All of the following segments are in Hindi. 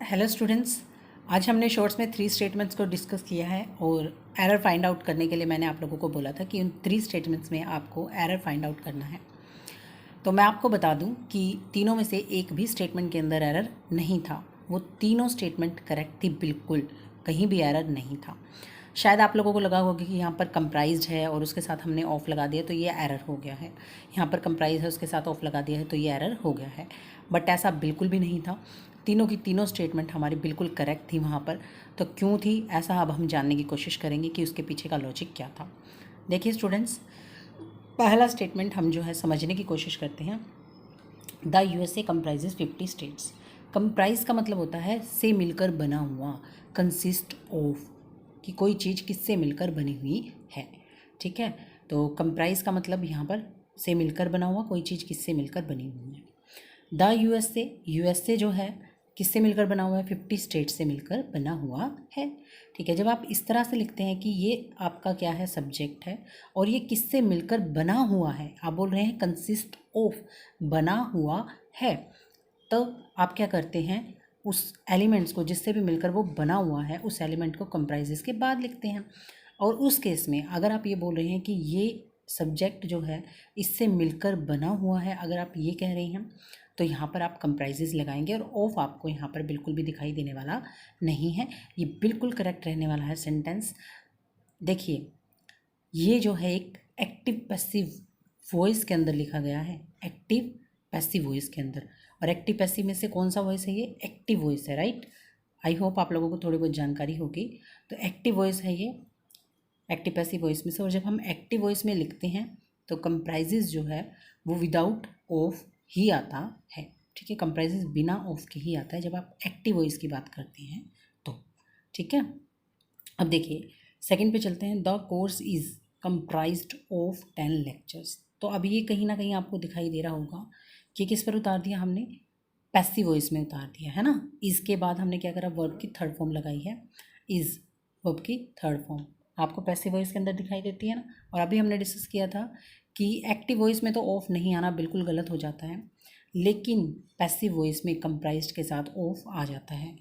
हेलो स्टूडेंट्स, आज हमने शॉर्ट्स में 3 स्टेटमेंट्स को डिस्कस किया है और एरर फाइंड आउट करने के लिए मैंने आप लोगों को बोला था कि उन 3 स्टेटमेंट्स में आपको एरर फाइंड आउट करना है। तो मैं आपको बता दूं कि तीनों में से एक भी स्टेटमेंट के अंदर एरर नहीं था। वो तीनों स्टेटमेंट करेक्ट थी, बिल्कुल कहीं भी एरर नहीं था। शायद आप लोगों को लगा होगा कि यहाँ पर कंप्राइज्ड है और उसके साथ हमने ऑफ लगा दिया तो ये एरर हो गया है, यहाँ पर कंप्राइज है उसके साथ ऑफ लगा दिया है तो ये एरर हो गया है। बट ऐसा बिल्कुल भी नहीं था। तीनों की तीनों स्टेटमेंट हमारी बिल्कुल करेक्ट थी वहाँ पर। तो क्यों थी ऐसा, अब हम जानने की कोशिश करेंगे कि उसके पीछे का लॉजिक क्या था। देखिए स्टूडेंट्स, पहला स्टेटमेंट हम जो है समझने की कोशिश करते हैं। The USA comprises 50 states. Comprise का मतलब होता है से मिलकर बना हुआ, कंसिस्ट ऑफ, कि कोई चीज़ किससे मिलकर बनी हुई है। ठीक है, तो कंप्राइज का मतलब यहाँ पर से मिलकर बना हुआ, कोई चीज़ किससे मिलकर बनी हुई है। द यूएसए जो है किससे मिलकर बना हुआ है, 50 स्टेट से मिलकर बना हुआ है। ठीक है, जब आप इस तरह से लिखते हैं कि ये आपका क्या है, सब्जेक्ट है, और ये किससे मिलकर बना हुआ है, आप बोल रहे हैं कंसिस्ट ऑफ, बना हुआ है, तो आप क्या करते हैं, उस एलिमेंट्स को जिससे भी मिलकर वो बना हुआ है उस एलिमेंट को कंप्राइजेस के बाद लिखते हैं। और उस केस में अगर आप ये बोल रहे हैं कि ये सब्जेक्ट जो है इससे मिलकर बना हुआ है, अगर आप ये कह रहे हैं तो यहाँ पर आप कंप्राइजेस लगाएंगे और ऑफ आपको यहाँ पर बिल्कुल भी दिखाई देने वाला नहीं है। ये बिल्कुल करेक्ट रहने वाला है सेंटेंस। देखिए, ये जो है एक एक्टिव पैसिव वॉइस के अंदर लिखा गया है, एक्टिव पैसिव वॉइस के अंदर। और एक्टिव पैसिव में से कौन सा वॉइस है, ये एक्टिव वॉइस है, राइट। आई होप आप लोगों को थोड़ी बहुत जानकारी होगी। तो एक्टिव वॉइस है ये, एक्टिव पैसिव वॉइस में से। और जब हम एक्टिव वॉइस में लिखते हैं तो कंप्राइजेज जो है वो विदाउट ऑफ ही आता है। ठीक है, कंप्राइजेज बिना ऑफ के ही आता है जब आप एक्टिव वॉइस की बात करते हैं तो। ठीक है, अब देखिए सेकंड पे चलते हैं। The course is comprised of 10 lectures. तो अब ये कहीं ना कहीं आपको दिखाई दे रहा होगा कि किस पर उतार दिया हमने, पैसिव वॉइस में उतार दिया है ना। इसके बाद हमने क्या करा, वर्ब की थर्ड फॉर्म लगाई है, इज़ वर्ब की थर्ड फॉर्म आपको पैसिव वॉइस के अंदर दिखाई देती है ना। और अभी हमने डिस्कस किया था कि एक्टिव वॉइस में तो ऑफ नहीं आना बिल्कुल गलत हो जाता है, लेकिन पैसिव वॉइस में कंप्राइज्ड के साथ ऑफ आ जाता है।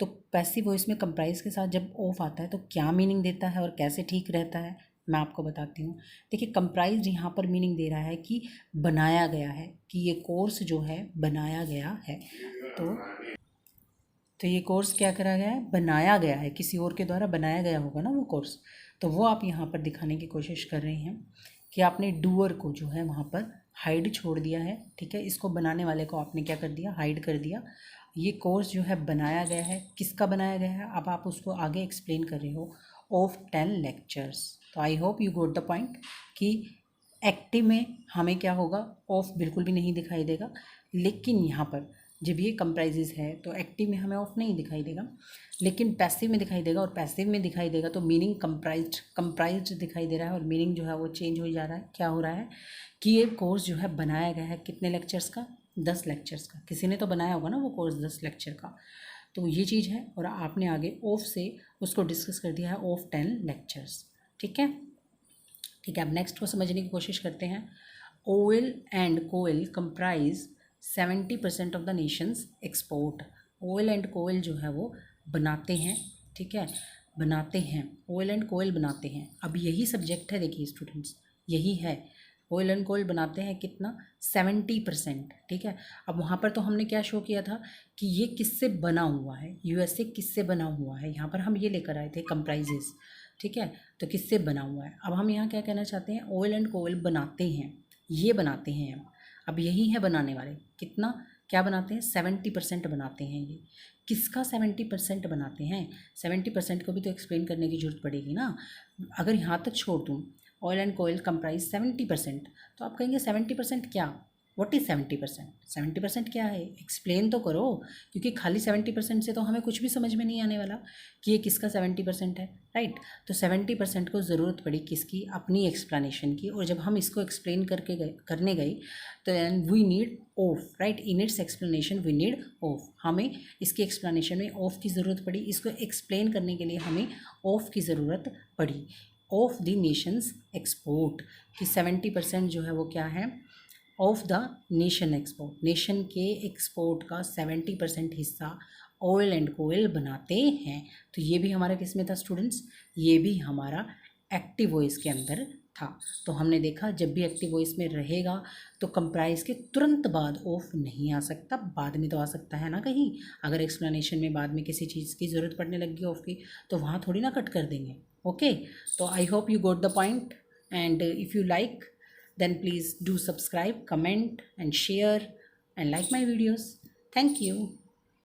तो पैसिव वॉइस में कंप्राइज के साथ जब ऑफ आता है तो क्या मीनिंग देता है और कैसे ठीक रहता है, मैं आपको बताती हूँ। देखिए, कंप्राइज यहाँ पर मीनिंग दे रहा है कि बनाया गया है, कि ये कोर्स जो है बनाया गया है। तो ये कोर्स क्या करा गया है, बनाया गया है, किसी और के द्वारा बनाया गया होगा ना वो कोर्स। तो वो आप यहाँ पर दिखाने की कोशिश कर रहे हैं कि आपने डूअर को जो है वहाँ पर हाइड छोड़ दिया है। ठीक है, इसको बनाने वाले को आपने क्या कर दिया, हाइड कर दिया। ये कोर्स जो है बनाया गया है, किसका बनाया गया है, अब आप उसको आगे एक्सप्लेन कर रहे हो, ऑफ 10 लेक्चर्स। तो I hope you got the point कि एक्टिव में हमें क्या होगा, ऑफ बिल्कुल भी नहीं दिखाई देगा, लेकिन यहाँ पर जब ये कंप्राइजेज है तो एक्टिव में हमें ऑफ नहीं दिखाई देगा, लेकिन पैसिव में दिखाई देगा। और पैसिव में दिखाई देगा तो मीनिंग कंप्राइज्ड दिखाई दे रहा है, और मीनिंग जो है वो चेंज हो जा रहा है। क्या हो रहा है कि ये कोर्स जो है बनाया गया है कितने लेक्चर्स का, 10 लेक्चर्स का। किसी ने तो बनाया होगा ना वो कोर्स 10 लेक्चर का, तो ये चीज़ है। और आपने आगे ऑफ से उसको डिस्कस कर दिया है, ऑफ 10 लेक्चर्स। ठीक है, ठीक है, अब नेक्स्ट को समझने की कोशिश करते हैं। Oil and coal comprise 70% of the nations export. Oil and coal जो है वो बनाते हैं, ठीक है, बनाते हैं, ऑयल एंड कोयल बनाते हैं। अब यही सब्जेक्ट है, देखिए स्टूडेंट्स, यही है, ऑयल एंड कोयल बनाते हैं कितना, 70%। ठीक है, अब वहाँ पर तो हमने क्या शो किया था कि ये किससे बना हुआ है, यूएसए किससे बना हुआ है, यहाँ पर हम ये लेकर आए थे कंप्राइजेस। ठीक है, तो किससे बना हुआ है। अब हम यहाँ क्या कहना चाहते हैं, ऑयल एंड कोयल बनाते हैं, ये बनाते हैं। अब यही है बनाने वाले, कितना क्या बनाते हैं, 70% बनाते हैं। ये किसका 70% बनाते हैं, 70% को भी तो एक्सप्लेन करने की जरूरत पड़ेगी ना। अगर यहाँ तक छोड़ दूँ, ऑयल एंड कोयल कंप्राइज 70%, तो आप कहेंगे 70% क्या, व्हाट इज़ 70%, 70% क्या है, एक्सप्लेन तो करो। क्योंकि खाली 70% से तो हमें कुछ भी समझ में नहीं आने वाला कि ये किसका 70% है, राइट। तो 70% को ज़रूरत पड़ी किसकी, अपनी एक्सप्लेनेशन की। और जब हम इसको एक्सप्लेन करने गए तो we need of, right, in its explanation we need of. हमें इसकी एक्सप्लेनेशन में ऑफ की ज़रूरत पड़ी, इसको एक्सप्लेन करने के लिए हमें ऑफ की ज़रूरत पड़ी। ऑफ द नेशंस एक्सपोर्ट, कि 70% जो है वो क्या है, of the nation export, nation के एक्सपोर्ट का 70% हिस्सा ऑयल एंड कोयल बनाते हैं। तो ये भी हमारा किस में था स्टूडेंट्स, ये भी हमारा एक्टिव वॉइस के अंदर था। तो हमने देखा जब भी एक्टिव वॉइस में रहेगा तो कंप्राइज के तुरंत बाद ऑफ नहीं आ सकता, बाद में तो आ सकता है ना कहीं, अगर एक्सप्लेनेशन में बाद में किसी चीज़ की ज़रूरत पड़ने लगी ऑफ की तो वहाँ थोड़ी ना कट कर देंगे। ओके, तो I hope you got the point, and if you like then please do subscribe, comment and share and like my videos. Thank you.